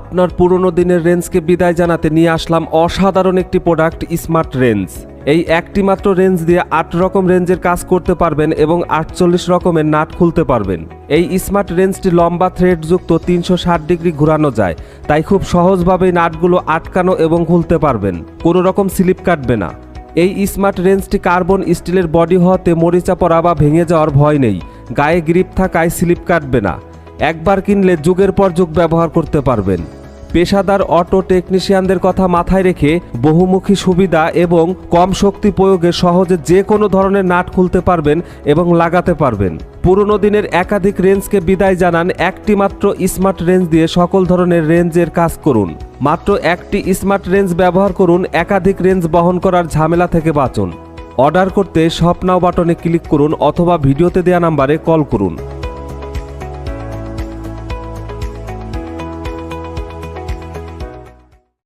আপনার পুরনো দিনের রেঞ্জকে বিদায় জানাতে নিয়ে আসলাম অসাধারণ একটি প্রোডাক্ট স্মার্ট রেঞ্জ। এই একটি মাত্র রেঞ্জ দিয়ে 8 রকম রেঞ্জের কাজ করতে পারবেন এবং 48 রকমের নাট খুলতে পারবেন। এই স্মার্ট রেঞ্জটি লম্বা থ্রেডযুক্ত 360 ডিগ্রি ঘোরানো যায়, তাই খুব সহজভাবেই নাটগুলো আটকানো এবং খুলতে পারবেন, কোনো রকম স্লিপ কাটবে না। এই স্মার্ট রেঞ্জটি কার্বন স্টিলের বডি হওয়াতে মরিচা পড়া বা ভেঙে যাওয়ার ভয় নেই, গায়ে গ্রিপ থাকায় স্লিপ কাটবে না। একবার কিনলে যুগের পর যুগ ব্যবহার করতে পারবেন। পেশাদার অটো টেকনিশিয়ানদের কথা মাথায় রেখে বহুমুখী সুবিধা এবং কম শক্তি প্রয়োগে সহজে যে কোনো ধরনের নাট খুলতে পারবেন এবং লাগাতে পারবেন। পুরনো দিনের একাধিক রেঞ্জকে বিদায় জানান একটি মাত্র স্মার্ট রেঞ্জ দিয়ে সকল ধরনের রেঞ্জের কাজ করুন। মাত্র একটি স্মার্ট রেঞ্জ ব্যবহার করুন, একাধিক রেঞ্জ বহন করার ঝামেলা থেকে বাঁচুন। অর্ডার করতে শপ নাও বাটনে ক্লিক করুন অথবা ভিডিওতে দেওয়া নাম্বারে কল করুন।